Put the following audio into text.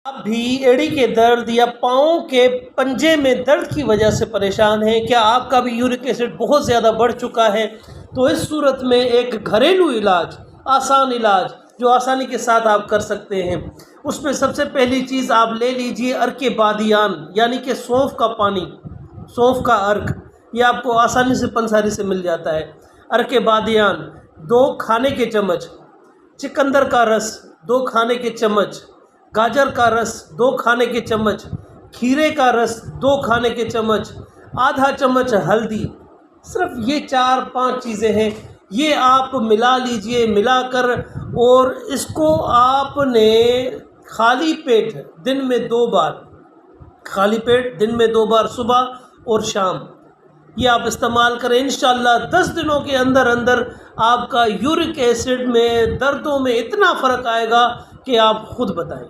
آپ بھی ایڑی کے درد یا پاؤں کے پنجے میں درد کی وجہ سے پریشان ہیں؟ کیا آپ کا بھی یورک ایسڈ بہت زیادہ بڑھ چکا ہے؟ تو اس صورت میں ایک گھریلو علاج، آسان علاج جو آسانی کے ساتھ آپ کر سکتے ہیں، اس میں سب سے پہلی چیز آپ لے لیجئے عرق بادیان، یعنی کہ سونف کا پانی، سونف کا عرق۔ یہ آپ کو آسانی سے پنساری سے مل جاتا ہے۔ عرق بادیان 2 کھانے کے چمچ، چقندر کا رس 2 کھانے کے چمچ، گاجر کا رس 2 کھانے کے چمچ، کھیرے کا رس 2 کھانے کے چمچ، آدھا چمچ ہلدی۔ صرف یہ 4-5 چیزیں ہیں، یہ آپ ملا لیجئے، ملا کر اور اس کو آپ نے خالی پیٹ دن میں 2 بار، خالی پیٹ دن میں 2 بار صبح اور شام یہ آپ استعمال کریں۔ انشاءاللہ 10 دنوں کے اندر اندر آپ کا یورک ایسڈ میں، دردوں میں اتنا فرق آئے گا کہ آپ خود بتائیں۔